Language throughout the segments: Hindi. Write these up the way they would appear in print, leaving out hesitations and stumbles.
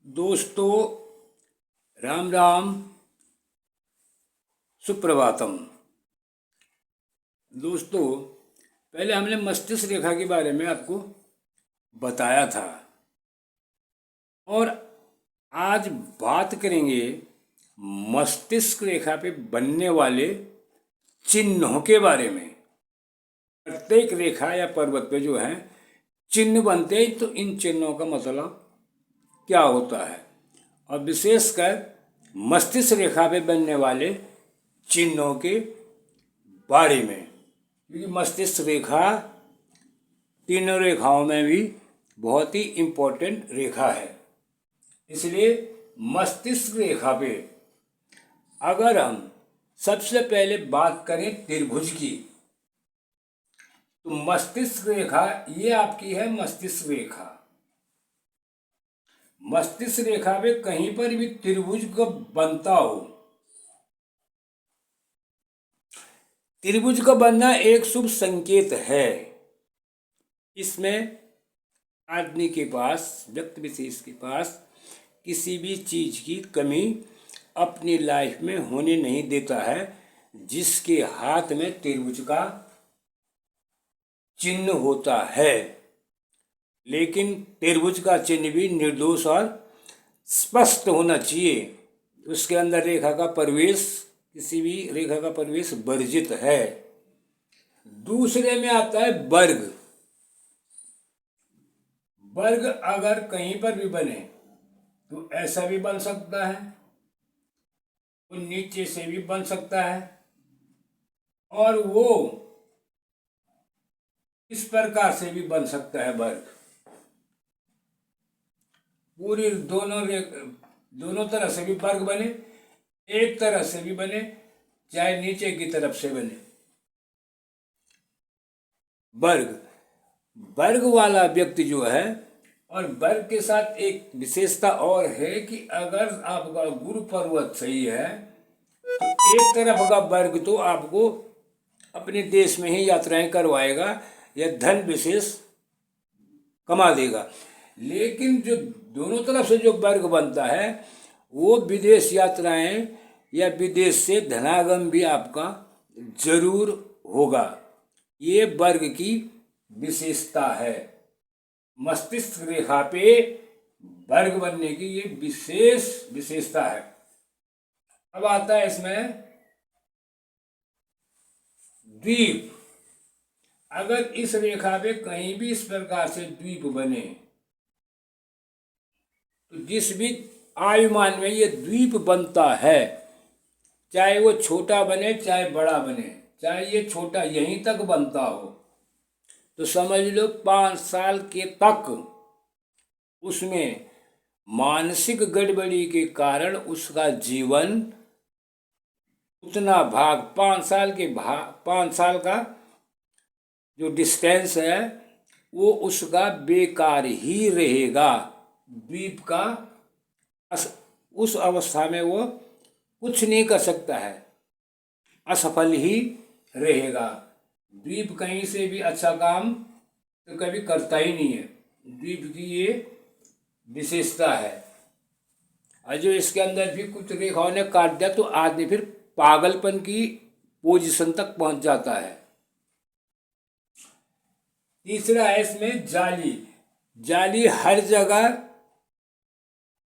दोस्तों, राम राम, सुप्रभातम। दोस्तों, पहले हमने मस्तिष्क रेखा के बारे में आपको बताया था और आज बात करेंगे मस्तिष्क रेखा पे बनने वाले चिन्हों के बारे में। प्रत्येक रेखा या पर्वत पे जो है चिन्ह बनते हैं, तो इन चिन्हों का मतलब क्या होता है और विशेषकर मस्तिष्क रेखा पे बनने वाले चिन्हों के बारे में, क्योंकि मस्तिष्क रेखा तीनों रेखाओं में भी बहुत ही इम्पोर्टेंट रेखा है। इसलिए मस्तिष्क रेखा पे अगर हम सबसे पहले बात करें त्रिभुज की, तो मस्तिष्क रेखा ये आपकी है मस्तिष्क रेखा। मस्तिष्क रेखा पे कहीं पर भी त्रिभुज का बनता हो, त्रिभुज का बनना एक शुभ संकेत है। इसमें आदमी के पास, व्यक्ति विशेष के पास किसी भी चीज की कमी अपनी लाइफ में होने नहीं देता है, जिसके हाथ में त्रिभुज का चिन्ह होता है। लेकिन त्रिभुज का चिन्ह भी निर्दोष और स्पष्ट होना चाहिए। उसके अंदर रेखा का प्रवेश, किसी भी रेखा का प्रवेश वर्जित है। दूसरे में आता है वर्ग। वर्ग अगर कहीं पर भी बने तो ऐसा भी बन सकता है, वो नीचे से भी बन सकता है, और वो इस प्रकार से भी बन सकता है। वर्ग पूरी दोनों तरह से भी वर्ग बने, एक तरह से भी बने, चाहे नीचे की तरफ से बने। वर्ग वाला व्यक्ति जो है, और वर्ग के साथ एक विशेषता और है कि अगर आपका गुरु पर्वत सही है तो एक तरफ का वर्ग तो आपको अपने देश में ही यात्राएं करवाएगा या धन विशेष कमा देगा। लेकिन जो दोनों तरफ से जो वर्ग बनता है वो विदेश यात्राएं या विदेश से धनागम भी आपका जरूर होगा। ये वर्ग की विशेषता है। मस्तिष्क रेखा पे वर्ग बनने की ये विशेष विशेषता है। अब आता है इसमें द्वीप। अगर इस रेखा पे कहीं भी इस प्रकार से द्वीप बने, तो जिस भी आयुमान में ये द्वीप बनता है, चाहे वो छोटा बने चाहे बड़ा बने, चाहे ये छोटा यहीं तक बनता हो, तो समझ लो 5 साल के तक उसमें मानसिक गड़बड़ी के कारण उसका जीवन उतना भाग 5 साल का जो डिस्टेंस है वो उसका बेकार ही रहेगा। द्वीप का उस अवस्था में वो कुछ नहीं कर सकता है, असफल ही रहेगा। द्वीप कहीं से भी अच्छा काम तो कभी करता ही नहीं है। द्वीप की ये विशेषता है। और जो इसके अंदर भी कुछ रेखाओं ने काट दिया तो आदमी फिर पागलपन की पोजीशन तक पहुंच जाता है। तीसरा है इसमें जाली। जाली हर जगह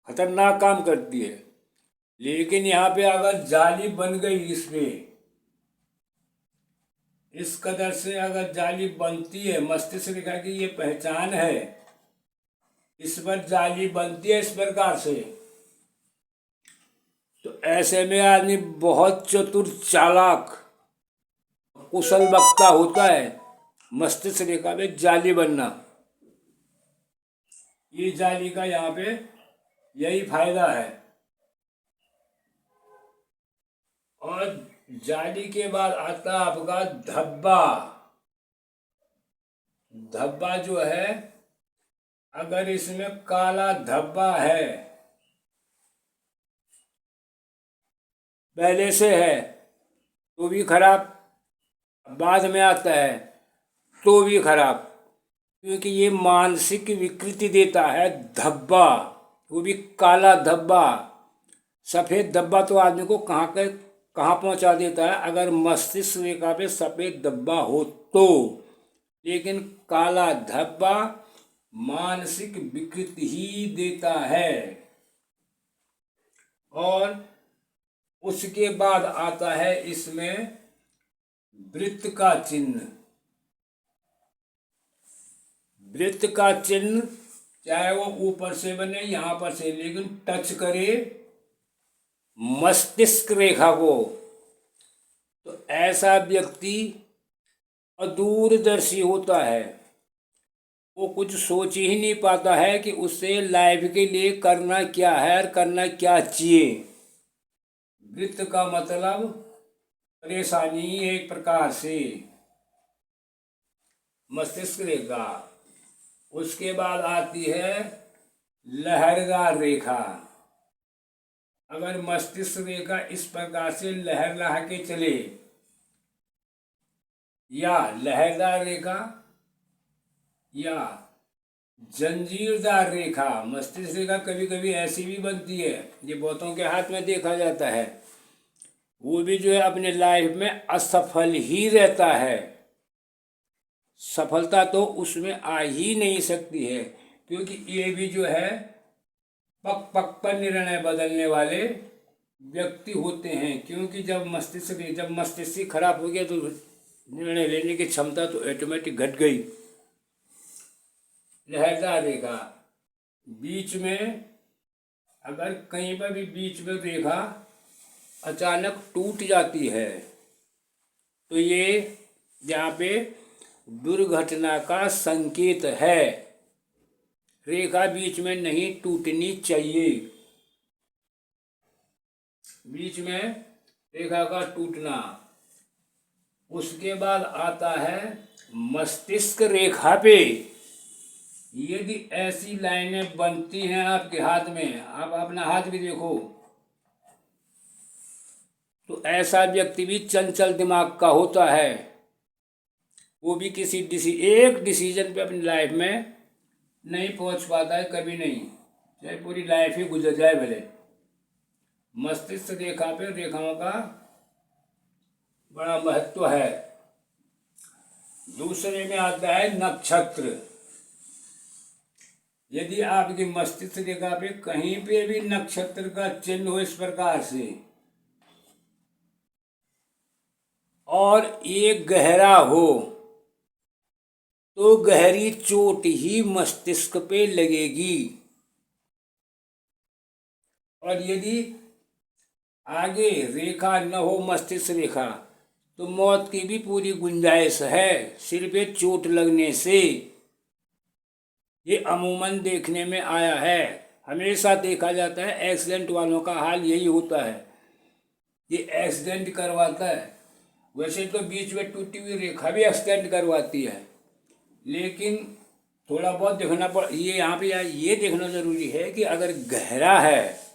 खतरनाक काम करती है, लेकिन यहाँ पे अगर जाली बन गई इसमें, इस कदर से अगर जाली बनती है, मस्तिष्क रेखा की ये पहचान है, इस पर जाली बनती है इस प्रकार से, तो ऐसे में आदमी बहुत चतुर, चालाक, कुशल वक्ता होता है। मस्तिष्क रेखा में जाली बनना, ये जाली का यहाँ पे यही फायदा है। और जाली के बाद आता आपका धब्बा। धब्बा जो है, अगर इसमें काला धब्बा है, पहले से है तो भी खराब, बाद में आता है तो भी खराब, क्योंकि ये मानसिक विकृति देता है धब्बा। वो भी काला धब्बा। सफ़ेद धब्बा तो आदमी को कहाँ पहुंचा देता है अगर मस्तिष्क रेखा पे सफ़ेद धब्बा हो तो। लेकिन काला धब्बा मानसिक विकृति ही देता है। और उसके बाद आता है इसमें वृत्त का चिन्ह। वृत्त का चिन्ह चाहे वो ऊपर से बने यहाँ पर से, लेकिन टच करे मस्तिष्क रेखा को तो ऐसा व्यक्ति अदूरदर्शी होता है। वो कुछ सोच ही नहीं पाता है कि उसे लाइफ के लिए करना क्या है और करना क्या चाहिए। वृत्त का मतलब परेशानी एक प्रकार से मस्तिष्क रेखा। उसके बाद आती है लहरदार रेखा। अगर मस्तिष्क रेखा इस प्रकार से लहर लहा के चले या लहरदार रेखा या जंजीरदार रेखा। मस्तिष्क रेखा कभी कभी ऐसी भी बनती है, ये बहुतों के हाथ में देखा जाता है। वो भी जो है अपने लाइफ में असफल ही रहता है। सफलता तो उसमें आ ही नहीं सकती है, क्योंकि ये भी जो है पक पक पर निर्णय बदलने वाले व्यक्ति होते हैं। क्योंकि जब मस्तिष्क खराब हो गया तो निर्णय लेने की क्षमता तो ऑटोमेटिक घट गई। लहरदार रेखा बीच में, अगर कहीं पर भी बीच में रेखा अचानक टूट जाती है तो ये यहाँ पे दुर्घटना का संकेत है। रेखा बीच में नहीं टूटनी चाहिए। बीच में रेखा का टूटना। उसके बाद आता है मस्तिष्क रेखा पे यदि ऐसी लाइनें बनती हैं आपके हाथ में, आप अपना हाथ भी देखो, तो ऐसा व्यक्ति भी चंचल दिमाग का होता है। वो भी एक डिसीजन पे अपनी लाइफ में नहीं पहुंच पाता है, कभी नहीं, चाहे पूरी लाइफ ही गुजर जाए भले। मस्तिष्क रेखा पे रेखाओं का बड़ा महत्व है। दूसरे में आता है नक्षत्र। यदि आपकी मस्तिष्क रेखा पे कहीं पे भी नक्षत्र का चिन्ह हो इस प्रकार से और एक गहरा हो तो गहरी चोट ही मस्तिष्क पे लगेगी। और यदि आगे रेखा न हो मस्तिष्क रेखा तो मौत की भी पूरी गुंजाइश है सिर पे चोट लगने से। ये अमूमन देखने में आया है, हमेशा देखा जाता है। एक्सीडेंट वालों का हाल यही होता है, ये एक्सीडेंट करवाता है। वैसे तो बीच में टूटी हुई रेखा भी एक्सीडेंट करवाती है, लेकिन थोड़ा बहुत देखना ये यहाँ पे ये देखना ज़रूरी है कि अगर गहरा है,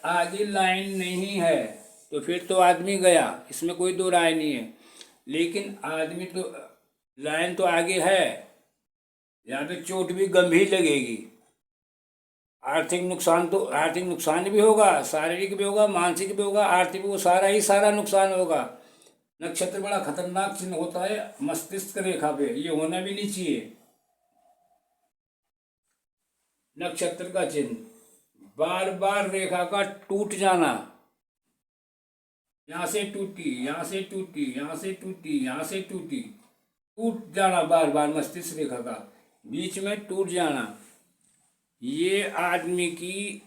आगे लाइन नहीं है तो फिर तो आदमी गया, इसमें कोई दो राय नहीं है। लेकिन आदमी तो लाइन तो आगे है, यहाँ पे चोट भी गंभीर लगेगी। आर्थिक नुकसान भी होगा, शारीरिक भी होगा, मानसिक भी होगा, आर्थिक भी, वो सारा ही सारा नुकसान होगा। नक्षत्र बड़ा खतरनाक चिन्ह होता है मस्तिष्क रेखा पे, ये होना भी नहीं चाहिए। नक्षत्र का चिन्ह बार बार रेखा का टूट जाना, यहाँ से टूटी, यहाँ से टूटी, यहाँ से टूटी, यहाँ से टूटी, टूट जाना बार बार मस्तिष्क रेखा का बीच में टूट जाना, ये आदमी की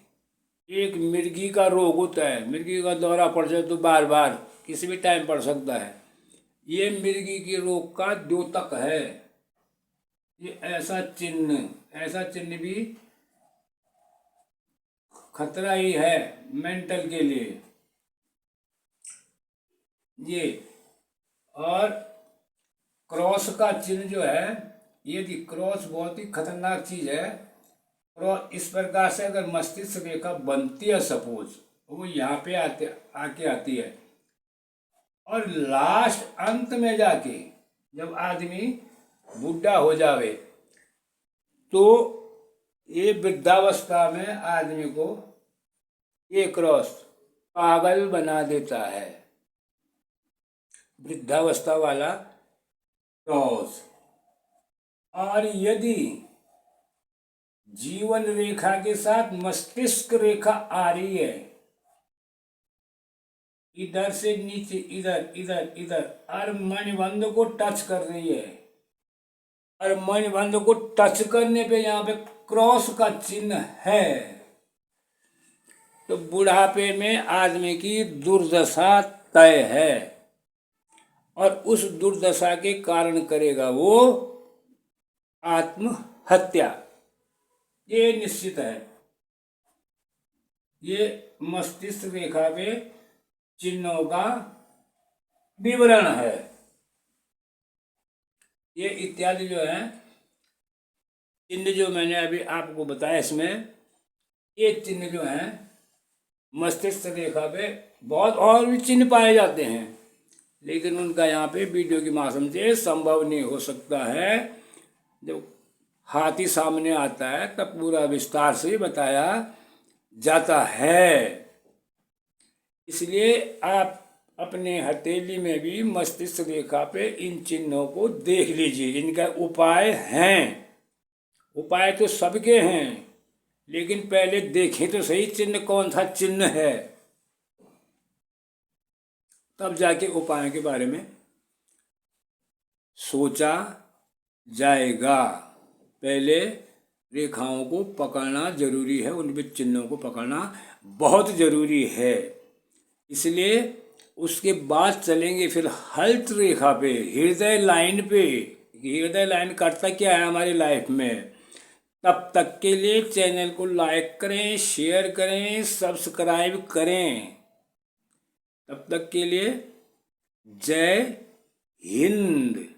एक मिर्गी का रोग होता है। मिर्गी का दौरा पड़ जाए तो बार बार किसी भी टाइम पड़ सकता है। ये मिर्गी के रोग का द्योतक है। ये ऐसा चिन्ह भी खतरा ही है मेंटल के लिए ये। और क्रॉस का चिन्ह जो है, ये क्रॉस बहुत ही खतरनाक चीज है। क्रॉस इस प्रकार से अगर मस्तिष्क रेखा बनती है, सपोज वो यहाँ पे आके आती है और लास्ट अंत में जाके जब आदमी बुढ़ा हो जावे तो ये वृद्धावस्था में आदमी को ये क्रॉस पागल बना देता है, वृद्धावस्था वाला क्रॉस। और यदि जीवन रेखा के साथ मस्तिष्क रेखा आ रही है, इधर से नीचे, इधर इधर इधर, और मणिबंध को टच कर रही है, और मणिबंध को टच करने पे यहाँ पे क्रॉस का चिन्ह है, तो बुढ़ापे में आदमी की दुर्दशा तय है, और उस दुर्दशा के कारण करेगा वो आत्महत्या, ये निश्चित है। ये मस्तिष्क रेखा पे चिन्हों का विवरण है। ये इत्यादि जो है चिन्ह जो मैंने अभी आपको बताया, इसमें ये चिन्ह जो हैं मस्तिष्क रेखा पे बहुत और भी चिन्ह पाए जाते हैं, लेकिन उनका यहाँ पे वीडियो के माध्यम से संभव नहीं हो सकता है। जब हाथी सामने आता है तब पूरा विस्तार से बताया जाता है। इसलिए आप अपने हथेली में भी मस्तिष्क रेखा पे इन चिन्हों को देख लीजिए। इनका उपाय हैं, उपाय तो सबके हैं, लेकिन पहले देखें तो सही चिन्ह कौन सा चिन्ह है, तब जाके उपाय के बारे में सोचा जाएगा। पहले रेखाओं को पकड़ना जरूरी है, उन चिन्हों को पकड़ना बहुत जरूरी है। इसलिए उसके बाद चलेंगे फिर हल्त रेखा पे, हृदय लाइन पे। हृदय लाइन करता क्या है हमारी लाइफ में। तब तक के लिए चैनल को लाइक करें, शेयर करें, सब्सक्राइब करें। तब तक के लिए जय हिंद।